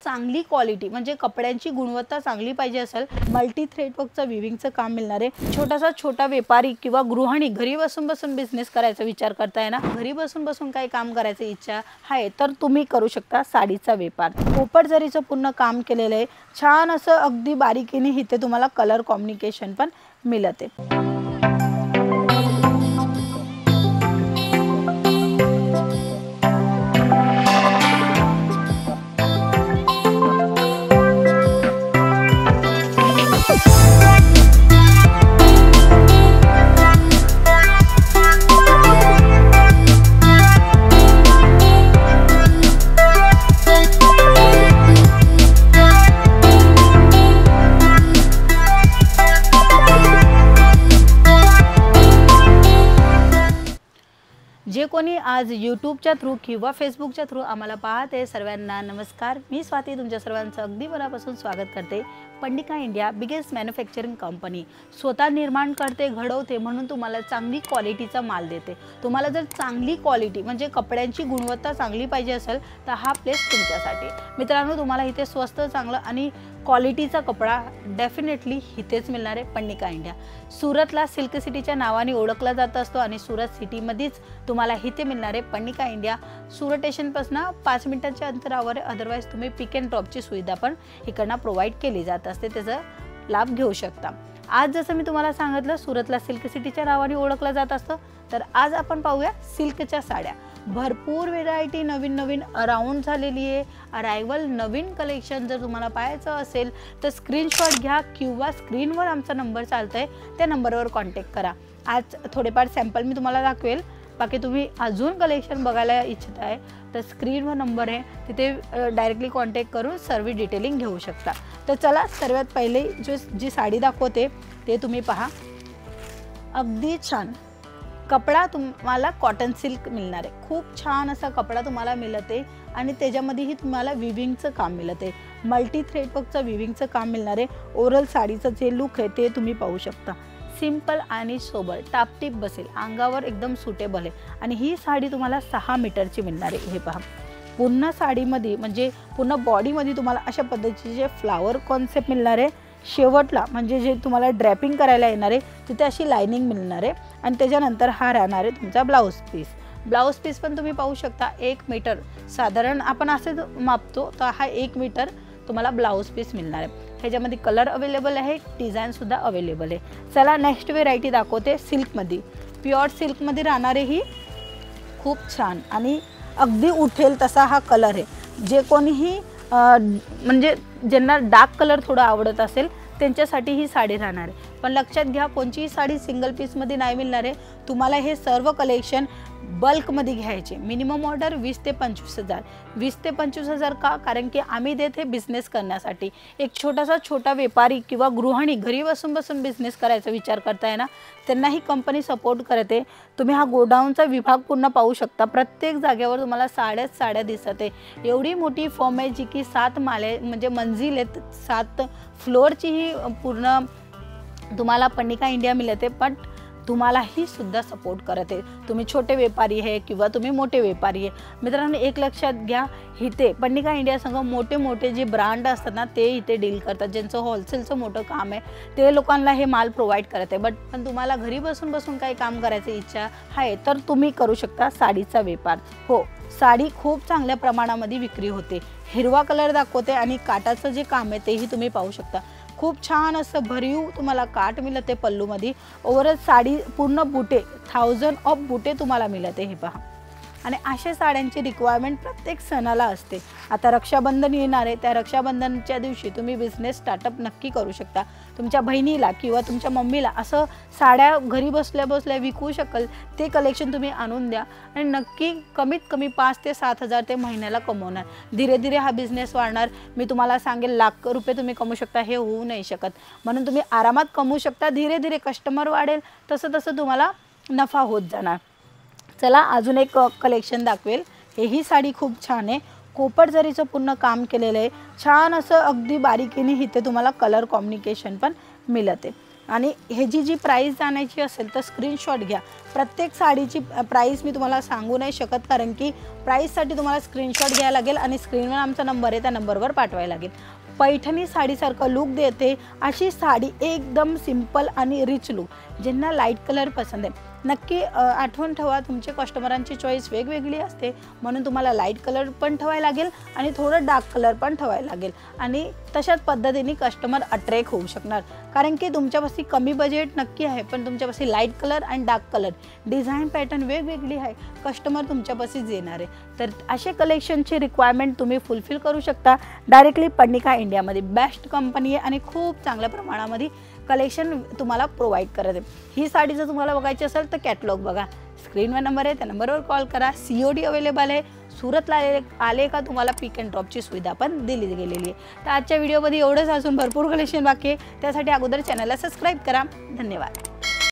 चांगली क्वालिटी म्हणजे कपड्यांची गुणवत्ता चांगली पाहिजे असेल, मल्टी थ्रेड वर्कचं विविंगचं काम मिळणार आहे। छोटा व्यापारी किंवा गृहिणी घरी बसून बिझनेस करायचा विचार करताय ना, घरी बसून काही काम करायची इच्छा आहे तर तुम्ही करू शकता साडीचा व्यापार। पोपट जरीचं पूर्ण काम केलेलं आहे, छान असं अगदी बारीकीने इथे तुम्हाला कलर कॉम्बिनेशन पण मिळते। जे कोणी आज यूट्यूबच्या थ्रू किंवा फेसबुकच्या थ्रू आम्हाला पाहते सर्वांना नमस्कार। मी स्वाती तुमच्या सर्वांचं अगदी मनापासून स्वागत करते। पंडिका इंडिया बिगेस्ट मॅन्युफॅक्चरिंग कंपनी स्वतः निर्माण करते, घडवते, म्हणून तुम्हाला चांगली क्वालिटीचा माल देते। तुम्हाला जर चांगली क्वालिटी म्हणजे कपड्यांची गुणवत्ता चांगली पाहिजे असेल तर हा प्लेस तुमच्यासाठी। मित्रांनो, तुम्हाला इथे स्वस्त चांगलं आणि क्वालिटीचा कपडा डेफिनेटली इथेच मिळणार आहे। पंडिका इंडिया सुरतला सिल्क सिटीच्या नावाने ओळखला जात असतो आणि सुरत सिटीमध्येच तुम्हाला इथे मिळणार आहे पंडिका इंडिया। सुरत स्टेशनपासून 5 मिनिटांच्या अंतरावर, अदरवाइज तुम्ही पिक अँड ड्रॉपची सुविधा पण इकडनं प्रोव्हाइड केली जात असते, त्याचा लाभ घेऊ शकता। आज जसं मी तुम्हाला सांगितलं सुरतला सिल्क सिटीच्या नावाने ओळखला जात असतं, तर आज आपण पाहूया सिल्कच्या साड्या। भरपूर व्हेरायटी नवीन अराउंड झालेली आहे, अरायवल नवीन कलेक्शन जर तुम्हाला पाहायचं असेल तर स्क्रीनशॉट घ्या किंवा स्क्रीनवर आमचा नंबर चालतोय त्या नंबरवर कॉन्टॅक्ट करा। आज थोडेफार सॅम्पल मी तुम्हाला दाखवेल, बाकी तुम्ही अजून कलेक्शन बघायला इच्छित आहे तर स्क्रीनवर नंबर आहे, तिथे डायरेक्टली कॉन्टॅक्ट करून सर्व डिटेलिंग घेऊ शकता। तर चला सर्वात पहिले जी साडी दाखवते ते तुम्ही पहा। अगदी छान कपडा तुम्हाला कॉटन सिल्क मिळणार आहे, खूप छान असा कपडा तुम्हाला मिळते आणि त्याच्यामध्येही तुम्हाला विविंगचं काम मिळते, मल्टी थ्रेड वर्कचं विविंगचं काम मिळणार आहे। ओरल साडीचं जे लुक आहे ते तुम्ही पाहू शकता, सिंपल आणि सोबर टापटीप बसेल, अंगावर एकदम सुटेबल आहे आणि ही साडी तुम्हाला 6 मीटरची मिळणार आहे। हे पहा, पूर्ण साडीमध्ये म्हणजे पूर्ण बॉडीमध्ये तुम्हाला अशा पद्धतीचे फ्लावर कॉन्सेप्ट मिळणार आहे। शेवटला म्हणजे जे तुम्हाला ड्रॅपिंग करायला येणार आहे तिथे अशी लाइनिंग मिळणार आहे आणि त्याच्यानंतर हा राहणार आहे तुमचा ब्लाउज पीस। ब्लाउज पीस पण तुम्ही पाहू शकता 1 मीटर, साधारण आपण असे मापतो तर हा 1 मीटर तुम्हाला ब्लाउज पीस मिळणार आहे। ह्याच्यामध्ये कलर अवेलेबल आहे, डिझाईनसुद्धा अवेलेबल आहे। चला नेक्स्ट व्हेरायटी दाखवते सिल्कमध्ये। प्युअर सिल्कमध्ये राहणारे ही खूप छान आणि अगदी उठेल तसा हा कलर आहे। जे कोणीही म्हणजे ज्यांना डार्क कलर थोडा आवडत असेल त्यांच्यासाठी ही साडी राहणार आहे। पण लक्षात घ्या, कोणतीही साडी सिंगल पीसमध्ये नाही मिळणार आहे, तुम्हाला हे सर्व कलेक्शन बल्कमध्ये घ्यायचे। मिनिमम ऑर्डर 20 ते 25 हजार। 20 ते 25 हजार का? कारण की आम्ही देते बिझनेस करण्यासाठी। एक छोटा व्यापारी किंवा गृहिणी घरी बसून बिझनेस करायचा विचार करताय ना, त्यांना ही कंपनी सपोर्ट करते। तुम्ही हा गोडाऊनचा विभाग पूर्ण पाहू शकता, प्रत्येक जागेवर तुम्हाला साड्या दिसत आहे। एवढी मोठी फॉर्म आहे जी की 7 माले म्हणजे मंजिल आहेत, 7 फ्लोअरची ही पूर्ण तुम्हाला पंडिका इंडिया मिळते, पण तुम्हालाही सुद्धा सपोर्ट करते। तुम्ही छोटे व्यापारी आहे किंवा तुम्ही मोठे व्यापारी आहे। मित्रांनो, एक लक्षात घ्या, इथे पंडिका इंडिया संघ मोठे जे ब्रँड असतात ना ते इथे डील करतात, ज्यांचं होलसेलचं मोठं काम आहे ते लोकांना हे माल प्रोव्हाइड करते। पण तुम्हाला घरी बसून काही काम करायची इच्छा आहे तर तुम्ही करू शकता साडीचा व्यापार। हो, साडी खूप चांगल्या प्रमाणामध्ये विक्री होते। हिरवा कलर दाखवते आणि काटाचं जे काम आहे तेही तुम्ही पाहू शकता। खूप छान असं भरीव तुम्हाला काट मिळते पल्लूमध्ये। ओव्हरऑल साडी पूर्ण बुटे 1000 ऑफ बुटे तुम्हाला मिळते, हे पहा। आणि अशा साड्यांची रिक्वायरमेंट प्रत्येक सणाला असते। आता रक्षाबंधन येणार आहे, त्या रक्षाबंधनच्या दिवशी तुम्ही बिझनेस स्टार्टअप नक्की करू शकता। तुमच्या बहिणीला किंवा तुमच्या मम्मीला असं साड्या घरी बसल्या विकू शकाल ते कलेक्शन तुम्ही आणून द्या आणि नक्की कमीत कमी 5 ते 7 हजार ते महिन्याला कमवणार। धीरे हा बिझनेस वाढणार। मी तुम्हाला सांगेल लाख रुपये तुम्ही कमवू शकता, हे होऊ नाही शकत, म्हणून तुम्ही आरामात कमवू शकता। धीरे कस्टमर वाढेल तसं तुम्हाला नफा होत जाणार। चला अजून एक कलेक्शन दाखवेल। ही साडी खूप छान आहे, कोपर जरीचं पूर्ण काम केलेलं आहे, छान असं अगदी बारीकीने इथे तुम्हाला कलर कॉम्बिनेशन पण मिळते। आणि ह्याची जी प्राईस जाण्याची असेल तर स्क्रीनशॉट घ्या. प्रत्येक साडीची प्राईस मी तुम्हाला सांगू नाही शकत, कारण की प्राईससाठी तुम्हाला स्क्रीनशॉट घ्यायला लागेल आणि स्क्रीनवर आमचा नंबर आहे त्या नंबरवर पाठवायला लागेल. पैठणी साडीसारखं लुक देते अशी साडी, एकदम सिंपल आणि रिच लुक. ज्यांना लाईट कलर पसंत आहे नक्की आठवण ठेवा, तुमचे कस्टमरांची चॉईस वेगवेगळी असते, म्हणून तुम्हाला लाईट कलर पण ठेवायला लागेल आणि थोडं डार्क कलर पण ठेवायला लागेल आणि तशाच पद्धतीने कस्टमर अट्रॅक्ट होऊ शकणार. कारण की तुमच्यापाशी कमी बजेट नक्की आहे, पण तुमच्यापाशी लाईट कलर आणि डार्क कलर डिझाईन पॅटर्न वेगवेगळी आहे, कस्टमर तुमच्यापाशीच येणार आहे. तर असे कलेक्शनची रिक्वायरमेंट तुम्ही फुलफिल करू शकता डायरेक्टली पर्णिका इंडियामध्ये. बेस्ट कंपनी आहे आणि खूप चांगल्या प्रमाणामध्ये कलेक्शन तुम्हाला प्रोव्हाइड करत आहे. ही साडी जर तुम्हाला बघायची असेल तर कॅटलॉग बघा, स्क्रीनवर नंबर आहे त्या नंबरवर कॉल करा. COD अवेलेबल आहे. सुरतला आले का तुम्हाला पिक अँड ड्रॉपची सुविधा पण दिली गेलेली आहे. तर आजच्या व्हिडिओमध्ये एवढंच असून भरपूर कलेक्शन बाकी आहे, त्यासाठी अगोदर चॅनलला सबस्क्राईब करा. धन्यवाद.